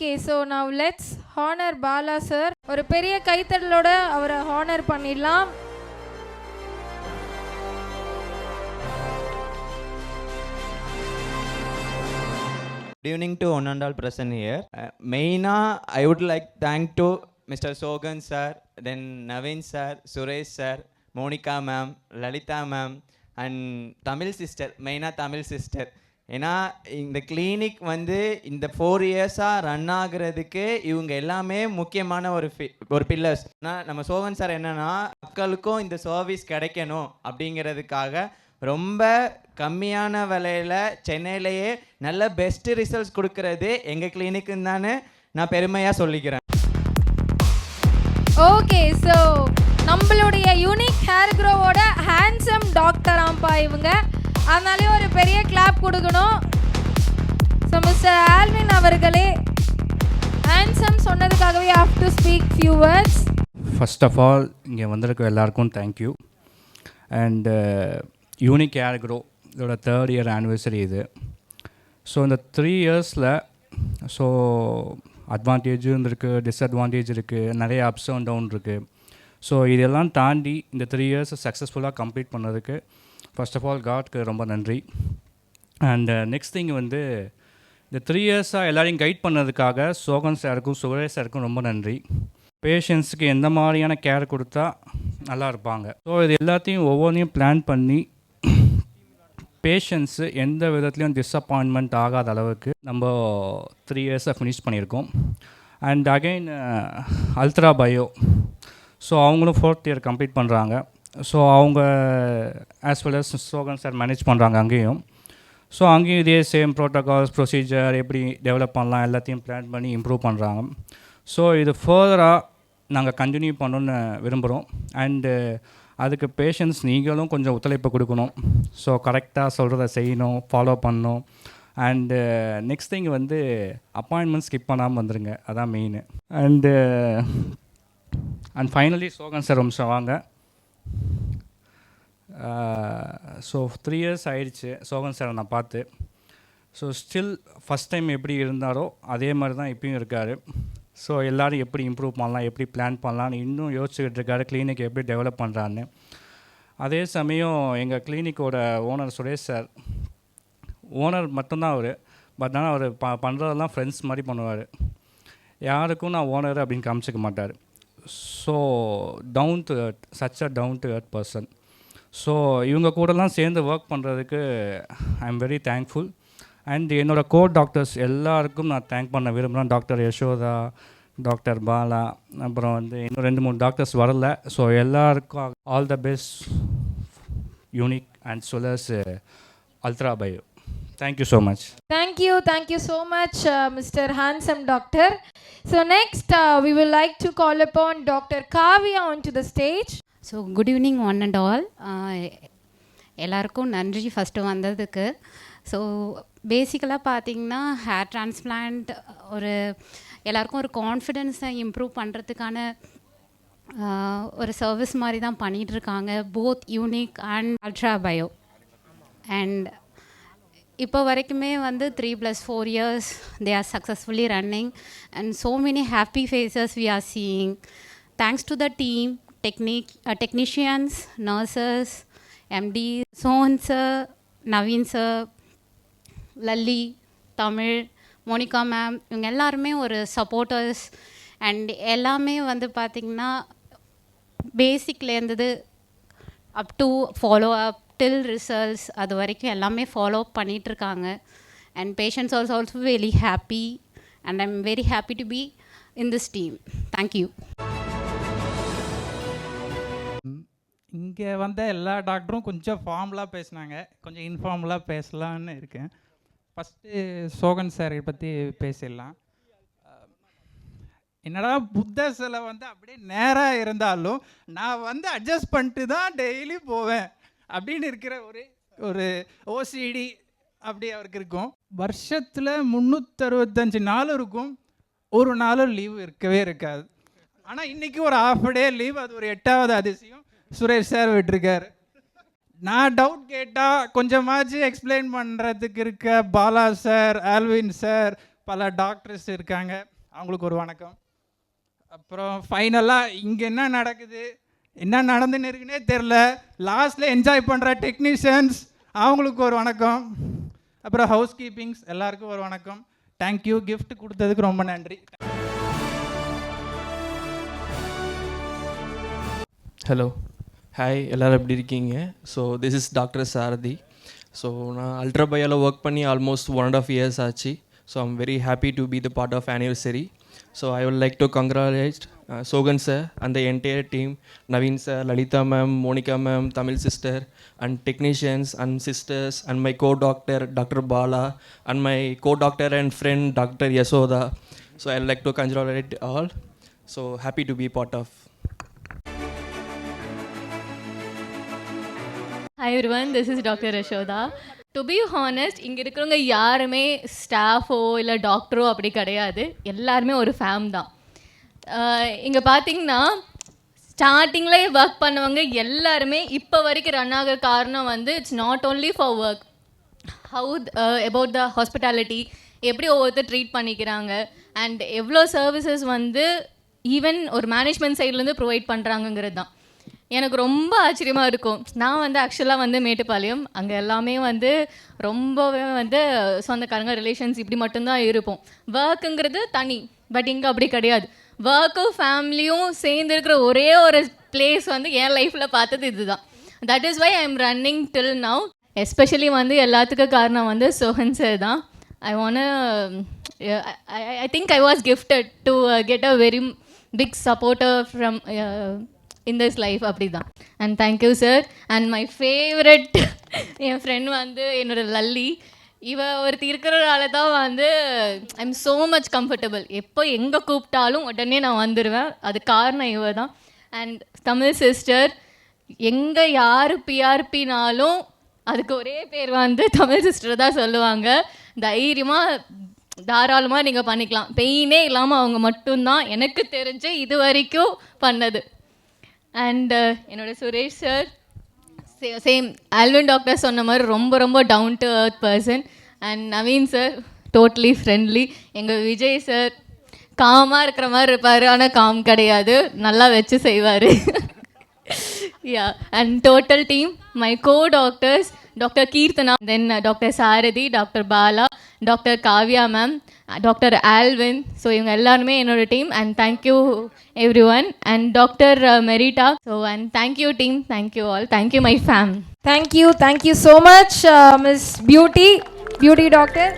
Okay, so now let's honor Bala sir. ஒரு பெரிய கைத்தட்டலோட அவரை ஹானர் பண்ணிடலாம். Good evening to one and all present here. Maina, I would like thank to Mr. Sogan sir, then Naveen sir, Suresh sir, Monica ma'am, Lalita ma'am, and Tamil sister, Maina Tamil sister. ஏன்னா இந்த clinic வந்து இந்த 4 இயர்ஸாக run ஆகுறதுக்கு இவங்க எல்லாமே முக்கியமான ஒரு பில்லர்ஸ். நம்ம சோகன் சார் என்னன்னா மக்களுக்கும் இந்த சர்வீஸ் கிடைக்கணும் அப்படிங்கிறதுக்காக ரொம்ப கம்மியான விலையில் சென்னையிலேயே நல்ல பெஸ்ட்டு ரிசல்ட்ஸ் கொடுக்கறது எங்கள் கிளினிக்குன்னு தானே நான் பெருமையாக சொல்லிக்கிறேன். ஓகே, ஸோ நம்மளுடைய யூனிக் ஹேர் க்ரோவோட ஹேண்ட்ஸம் டாக்டர் ஆம்பா இவங்க, அதனாலே ஒரு பெரிய கிளாப் கொடுக்கணும். ஸோ மிஸ்டர் ஆல்வின் அவர்களே, ஹேண்ட்ஸம் சொன்னதுக்காகவே have to speak few words. First of all இங்கே வந்திருக்க எல்லாருக்கும் thank you. And unique hair grow இதோட 3rd year ஆனிவர்சரி இது. ஸோ இந்த 3 இயர்ஸில் ஸோ அட்வான்டேஜும் இருக்குது, டிஸ்அட்வான்டேஜ் இருக்குது, நிறைய அப்ஸ் அண்ட் டவுன் இருக்குது. ஸோ இதெல்லாம் தாண்டி இந்த 3 இயர்ஸை சக்ஸஸ்ஃபுல்லாக கம்ப்ளீட் பண்ணதுக்கு ஃபர்ஸ்ட் ஆஃப் ஆல் காட்க்கு ரொம்ப நன்றி. அண்ட் நெக்ஸ்ட் திங் வந்து இந்த 3 இயர்ஸாக எல்லோரையும் கைட் பண்ணதுக்காக சோகன் சாருக்கும் சுரேஷ் சாருக்கும் ரொம்ப நன்றி. பேஷண்ட்ஸுக்கு எந்த மாதிரியான கேர் கொடுத்தா நல்லா இருப்பாங்க, ஸோ இது எல்லாத்தையும் ஒவ்வொன்றையும் பிளான் பண்ணி பேஷண்ட்ஸு எந்த விதத்துலையும் டிஸப்பாயின்மெண்ட் ஆகாத அளவுக்கு நம்ம 3 இயர்ஸை ஃபினிஷ் பண்ணியிருக்கோம். And again ultra bio, so அவங்களும் 4th year கம்ப்ளீட் பண்ணுறாங்க. ஸோ அவங்க as well as சோகன் sir manage பண்ணுறாங்க அங்கேயும். ஸோ அங்கேயும் இதே சேம் ப்ரோட்டோகால்ஸ் ப்ரொசீஜர் எப்படி டெவலப் பண்ணலாம் எல்லாத்தையும் பிளான் பண்ணி இம்ப்ரூவ் பண்ணுறாங்க. ஸோ இது ஃபர்தராக நாங்கள் கண்டினியூ பண்ணணுன்னு விரும்புகிறோம். அண்டு அதுக்கு பேஷண்ட்ஸ் நீங்களும் கொஞ்சம் ஒத்துழைப்பு கொடுக்கணும். ஸோ கரெக்டாக சொல்கிறத செய்யணும், ஃபாலோ பண்ணணும். அண்டு நெக்ஸ்ட் திங் வந்து அப்பாயின்மெண்ட் ஸ்கிப் பண்ணாமல் வந்துடுங்க, அதான் மெயின். அண்ட் ஃபைனலி சோகன் சார் ரொம்ப வாங்க. ஸோ 3 years ஆயிடுச்சு சோகன் சாரை நான் பார்த்து. ஸோ ஸ்டில் ஃபஸ்ட் டைம் எப்படி இருந்தாரோ அதே மாதிரி தான் இப்பயும் இருக்கார். ஸோ எல்லோரும் எப்படி இம்ப்ரூவ் பண்ணலாம், எப்படி பிளான் பண்ணலான்னு இன்னும் யோசிச்சுக்கிட்டு இருக்காரு, கிளினிக் எப்படி டெவலப் பண்ணுறான்னு. அதே சமயம் எங்கள் கிளினிக்கோட ஓனர் சுரேஷ் சார், ஓனர் மட்டும்தான் அவர், பட் ஆனால் அவர் பண்ணுறதெல்லாம் ஃப்ரெண்ட்ஸ் மாதிரி பண்ணுவார். யாருக்கும் நான் ஓனர் அப்படின்னு காமிச்சிக்க மாட்டார். So down to earth, such a down to earth person. So இவங்க கூடலாம் சேர்ந்து ஒர்க் பண்ணுறதுக்கு I am very thankful. And என்னோடய கோர் டாக்டர்ஸ் எல்லாருக்கும் நான் தேங்க் பண்ண விரும்புகிறேன். டாக்டர் யசோதா, டாக்டர் பாலா, அப்புறம் வந்து இன்னும் 2-3 டாக்டர்ஸ் வரல. ஸோ எல்லாருக்கும் all the best unique and சொல்லஸ் ultra bio. Thank you so much. Thank you so much, Mr. Handsome Doctor. So next, we will like to call upon Dr. Kavya onto the stage. So good evening one and all. எல்லாருக்கும் நன்றி first வந்ததுக்கு. So பேசிக்கலாக பார்த்திங்கன்னா hair transplant ஒரு எல்லாருக்கும் ஒரு கான்ஃபிடென்ஸை improve பண்ணுறதுக்கான ஒரு சர்வீஸ் மாதிரி தான் பண்ணிகிட்ருக்காங்க, both unique and ultra bio. And இப்போ வரைக்குமே வந்து 3+4 years they are successfully running and so many happy faces we are seeing. Thanks to the team, technicians, nurses, MD, Sohan sir, Naveen sir, Lalli, Tamil, Monica ma'am, இவங்க எல்லாருமே ஒரு supporters. And எல்லாமே வந்து பார்த்திங்கன்னா பேசிக்லேருந்தது up to follow up till results அது வரைக்கும் எல்லாமே ஃபாலோ பண்ணிகிட்ருக்காங்க. And patients also very happy and I am very happy to be in this team. Thank you. இங்கே வந்த எல்லா டாக்டரும் கொஞ்சம் ஃபார்மலாக பேசினாங்க, கொஞ்சம் இன்ஃபார்மலாக பேசலான்னு இருக்கேன். ஃபஸ்ட்டு சோகன் சாரை பற்றி பேசிடலாம். என்னடா புத்த சிலை வந்து அப்படியே நேராக இருந்தாலும் நான் வந்து அட்ஜஸ்ட் பண்ணிட்டு தான் டெய்லி போவேன் அப்படின்னு இருக்கிற ஒரு ஓசிடி அப்படி அவருக்கு இருக்கும். வருஷத்தில் 365 நாள் இருக்கும், ஒரு நாளும் லீவ் இருக்கவே இருக்காது. ஆனால் இன்றைக்கி ஒரு ½ day லீவ், அது ஒரு 8வது அதிசயம் சுரேஷ் சார் விட்டுருக்காரு. நான் டவுட் கேட்டால் கொஞ்சமாச்சு எக்ஸ்பிளைன் பண்ணுறதுக்கு இருக்க பாலா சார், ஆல்வின் சார், பல டாக்டர்ஸ் இருக்காங்க. அவங்களுக்கு ஒரு வணக்கம். அப்புறம் ஃபைனலாக இங்கே என்ன நடக்குது, என்ன நடந்துன்னு இருக்குன்னே தெரில, லாஸ்ட்டில் என்ஜாய் பண்ணுற டெக்னீஷியன்ஸ் அவங்களுக்கு ஒரு வணக்கம். அப்புறம் ஹவுஸ் கீப்பிங்ஸ் எல்லாருக்கும் ஒரு வணக்கம். தேங்க்யூ. கிஃப்ட் கொடுத்ததுக்கு ரொம்ப நன்றி. ஹலோ, ஹாய், எல்லோரும் எப்படி இருக்கீங்க? So this is doctor Sarathi. So நான் அல்ட்ரா பயோவில் ஒர்க் பண்ணி ஆல்மோஸ்ட் 1.5 years ஆச்சு. So I'm very happy to be the part of anniversary. So I would like to congratulate Sogan sir and the entire team, Naveen sir, Lalita ma'am, Monica ma'am, Tamil sister, and technicians and sisters, and my co-doctor Dr. Bala, and my co-doctor and friend Dr. Yasoda. So I would like to congratulate all. So happy to be part of. Hi everyone, this is Dr. Yashoda. To be honest, இங்கே இருக்கிறவங்க யாருமே ஸ்டாஃபோ இல்லை டாக்டரோ அப்படி கிடையாது, எல்லாருமே ஒரு fame தான். இங்கே பார்த்தீங்கன்னா ஸ்டார்டிங்கில் ஒர்க் பண்ணவங்க எல்லாருமே இப்போ வரைக்கும் ரன் ஆகிற காரணம் வந்து it's not only for work, how about the hospitality, எப்படி ஒவ்வொருத்தர் ட்ரீட் பண்ணிக்கிறாங்க, அண்ட் எவ்வளோ சர்வீசஸ் வந்து ஈவன் ஒரு மேனேஜ்மெண்ட் சைட்லேருந்து ப்ரொவைட் பண்ணுறாங்கங்கிறது தான் எனக்கு ரொம்ப ஆச்சரியமாக இருக்கும். நான் வந்து ஆக்சுவலாக வந்து மேட்டுப்பாளையம், அங்கே எல்லாமே வந்து ரொம்பவே வந்து சொந்தக்காரங்க ரிலேஷன்ஸ் இப்படி மட்டும்தான் இருப்போம். ஒர்க்குங்கிறது தனி, பட் இங்கே அப்படி கிடையாது. ஒர்க்கும் ஃபேமிலியும் சேர்ந்து இருக்கிற ஒரே ஒரு பிளேஸ் வந்து என் லைஃப்பில் பார்த்தது இதுதான். That is why I am running till now. Especially வந்து எல்லாத்துக்கும் காரணம் வந்து சோகன் சார் தான். I think I was gifted to get a very big supporter from in this life அப்படி தான். And thank you sir. And my favourite N friend வந்து என்னோட லல்லி, இவ ஒருத்தி இருக்கிறனால தான் வந்து I am so much comfortable. எப்போ எங்கே கூப்பிட்டாலும் உடனே நான் வந்துடுவேன், அது காரணம் இவ தான். அண்ட் தமிழ் சிஸ்டர், எங்கே யார் பிஆர்பினாலும் அதுக்கு ஒரே பேர் வந்து தமிழ் சிஸ்டர் தான் சொல்லுவாங்க. தைரியமாக தாராளமாக நீங்கள் பண்ணிக்கலாம், பெயினே இல்லாமல் அவங்க மட்டும்தான் எனக்கு தெரிஞ்சு இது வரைக்கும் பண்ணது. அண்ட் என்னோடய Suresh sir same Alvin doctor சொன்ன மாதிரி ரொம்ப ரொம்ப down to earth person. And Naveen sir totally friendly. எங்கள் விஜய் சார் காமாக இருக்கிற மாதிரி இருப்பார், ஆனால் காம் கிடையாது, நல்லா வச்சு செய்வார். Yeah, and total team, my co-doctors, Dr. Keerthana, then Dr. Sarathi, Dr. Bala, Dr. Kavya ma'am, Dr. Alvin. So இவங்க எல்லாருமே என்னோட team. And thank you everyone. And doctor Merita. So and thank you team, thank you all, thank you my fam. Thank you so much miss beauty doctor.